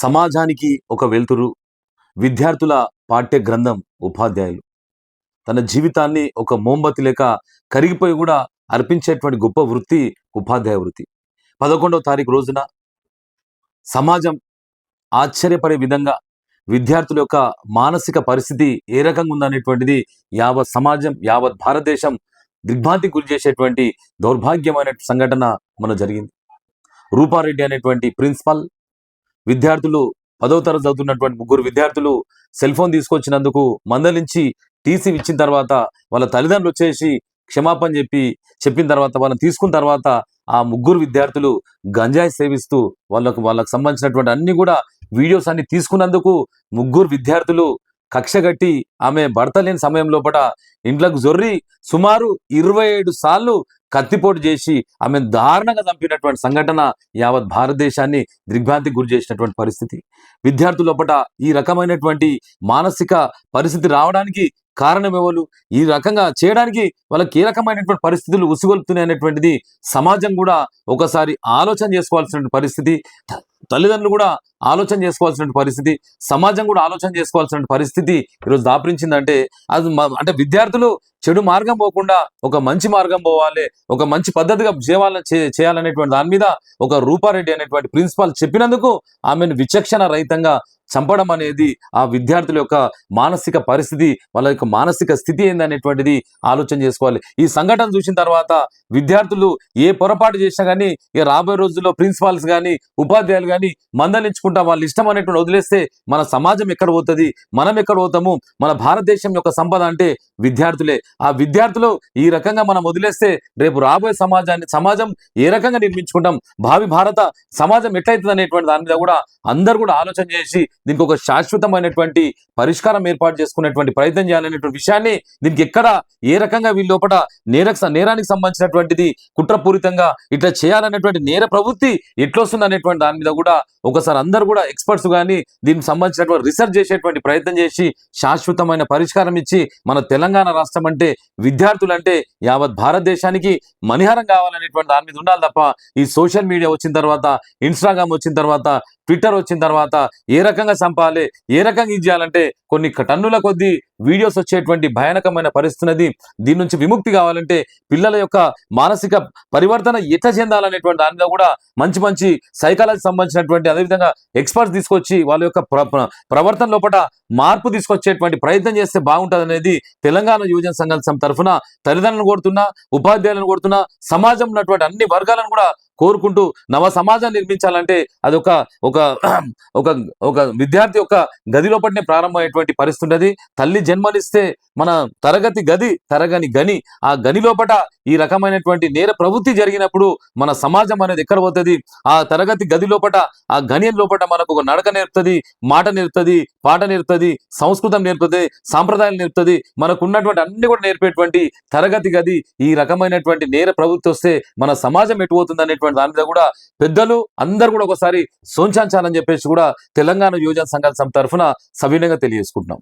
సమాజానికి ఒక వెలుతురు, విద్యార్థుల పాఠ్య గ్రంథం ఉపాధ్యాయులు. తన జీవితాన్ని ఒక మోంబతి లేక కరిగిపోయి కూడా అర్పించేటువంటి గొప్ప వృత్తి ఉపాధ్యాయ వృత్తి. 11వ తారీఖు రోజున సమాజం ఆశ్చర్యపడే విధంగా విద్యార్థుల యొక్క మానసిక పరిస్థితి ఏ రకంగా ఉందనేటువంటిది యావత్ సమాజం, యావత్ భారతదేశం దిగ్భ్రాంతికి గురి చేసేటువంటి దౌర్భాగ్యమైన సంఘటన జరిగింది. రూపారెడ్డి అనేటువంటి ప్రిన్సిపల్ విద్యార్థులు 10వ తరగతి చదువుతున్నటువంటి ముగ్గురు విద్యార్థులు సెల్ ఫోన్ తీసుకొచ్చినందుకు మందలించి టీసీ ఇచ్చిన తర్వాత వాళ్ళ తల్లిదండ్రులు వచ్చేసి క్షమాపణ చెప్పిన తర్వాత వాళ్ళని తీసుకున్న తర్వాత ఆ ముగ్గురు విద్యార్థులు గంజాయి సేవిస్తూ వాళ్ళకు సంబంధించినటువంటి అన్ని కూడా వీడియోస్ అన్ని తీసుకున్నందుకు ముగ్గురు విద్యార్థులు కక్షగట్టి ఆమె భర్త లేని సమయం లోపల ఇంట్లోకి జొర్రి సుమారు 27 సార్లు కత్తిపోటు చేసి ఆమె దారుణంగా చంపినటువంటి సంఘటన యావత్ భారతదేశాన్ని దిగ్భ్రాంతికి గురి చేసినటువంటి పరిస్థితి. విద్యార్థుల లోపల ఈ రకమైనటువంటి మానసిక పరిస్థితి రావడానికి కారణం ఎవరు, ఈ రకంగా చేయడానికి వాళ్ళకి ఏ రకమైనటువంటి పరిస్థితులు ఉసిగొలుపుతున్నాయి అనేటువంటిది సమాజం కూడా ఒకసారి ఆలోచన చేసుకోవాల్సిన పరిస్థితి, తల్లిదండ్రులు కూడా ఆలోచన చేసుకోవాల్సిన పరిస్థితి, సమాజం కూడా ఆలోచన చేసుకోవాల్సిన పరిస్థితి ఈరోజు దాపరించిందంటే అది అంటే విద్యార్థులు చెడు మార్గం పోకుండా ఒక మంచి మార్గం పోవాలి, ఒక మంచి పద్ధతిగా చేయాలనేటువంటి దాని మీద ఒక రూపారెడ్డి అనేటువంటి ప్రిన్సిపాల్ చెప్పినందుకు ఆమెను విచక్షణ రహితంగా చంపడం అనేది ఆ విద్యార్థుల యొక్క మానసిక పరిస్థితి, వాళ్ళ యొక్క మానసిక స్థితి ఏందనేటువంటిది ఆలోచన చేసుకోవాలి. ఈ సంఘటన చూసిన తర్వాత విద్యార్థులు ఏ పొరపాటు చేసినా కానీ ఇక రాబోయే రోజుల్లో ప్రిన్సిపాల్స్ కానీ ఉపాధ్యాయులు కానీ మందలించుకుంటా వాళ్ళ ఇష్టం అనేటువంటి వదిలేస్తే మన సమాజం ఎక్కడ పోతుంది, మనం ఎక్కడ పోతాము? మన భారతదేశం యొక్క సంపద అంటే విద్యార్థులే. ఆ విద్యార్థులు ఈ రకంగా మనం వదిలేస్తే రేపు రాబోయే సమాజం ఏ రకంగా నిర్మించుకుంటాం, భావి భారత సమాజం ఎట్లయితుంది అనేటువంటి దాని మీద కూడా అందరూ కూడా ఆలోచన చేసి దీనికి ఒక శాశ్వతమైనటువంటి పరిష్కారం ఏర్పాటు చేసుకునేటువంటి ప్రయత్నం చేయాలనేటువంటి విషయాన్ని, దీనికి ఎక్కడ ఏ రకంగా వీళ్ళ లోపల నేరానికి సంబంధించినటువంటిది కుట్రపూరితంగా ఇట్లా చేయాలనేటువంటి నేర ప్రవృత్తి ఎట్లొస్తుంది అనేటువంటి దాని మీద కూడా ఒకసారి అందరూ కూడా ఎక్స్పర్ట్స్ కానీ దీనికి సంబంధించినటువంటి రీసెర్చ్ చేసేటువంటి ప్రయత్నం చేసి శాశ్వతమైన పరిష్కారం ఇచ్చి మన తెలంగాణ రాష్ట్రం అంటే విద్యార్థులు అంటే యావత్ భారతదేశానికి మణిహారం కావాలనేటువంటి దాని మీద ఉండాలి తప్ప ఈ సోషల్ మీడియా వచ్చిన తర్వాత, ఇన్స్టాగ్రామ్ వచ్చిన తర్వాత, ట్విట్టర్ వచ్చిన తర్వాత ఏ రకంగా చంపాలి, ఏ రకంగా ఇది చేయాలంటే కొన్ని టన్నుల కొద్దీ వీడియోస్ వచ్చేటువంటి భయానకమైన పరిస్థితి. దీని నుంచి విముక్తి కావాలంటే పిల్లల యొక్క మానసిక పరివర్తన ఎట్లా చెందాలనేటువంటి దానిలో కూడా మంచి మంచి సైకాలజీ సంబంధించినటువంటి అదేవిధంగా ఎక్స్పర్ట్స్ తీసుకొచ్చి వాళ్ళ యొక్క ప్రవర్తన లోపల మార్పు తీసుకొచ్చేటువంటి ప్రయత్నం చేస్తే బాగుంటుంది అనేది తెలంగాణ యువజన సంఘం తరఫున తల్లిదండ్రులను కోరుతున్నా, ఉపాధ్యాయులను కోరుతున్నా, సమాజంలో ఉన్నటువంటి అన్ని వర్గాలను కూడా కోరుకుంటూ నవ సమాజాన్ని నిర్మించాలంటే అది ఒక విద్యార్థి యొక్క గది లోపలనే ప్రారంభమయ్యేటువంటి పరిస్థితి ఉన్నది. తల్లి జన్మనిస్తే మన తరగని గని ఆ గని లోపట ఈ రకమైనటువంటి నేర ప్రవృత్తి జరిగినప్పుడు మన సమాజం అనేది ఎక్కడ పోతుంది? ఆ తరగతి గది లోపట, ఆ గనియం లోపట మనకు ఒక నడక నేర్పుతుంది, మాట నేర్పుతుంది, పాట నేర్పుతుంది, సంస్కృతం నేర్పుతుంది, సాంప్రదాయాలు నేర్పుతుంది. మనకు ఉన్నటువంటి అన్ని కూడా నేర్పేటువంటి తరగతి గది ఈ రకమైనటువంటి నేర ప్రవృత్తి వస్తే మన సమాజం ఎటుపోతుంది అనేటువంటి దాని మీద కూడా పెద్దలు అందరూ కూడా ఒకసారి సోంచాలని చెప్పేసి కూడా తెలంగాణ యువజన సంఘం తరఫున సవినయంగా తెలియజేసుకుంటున్నాం.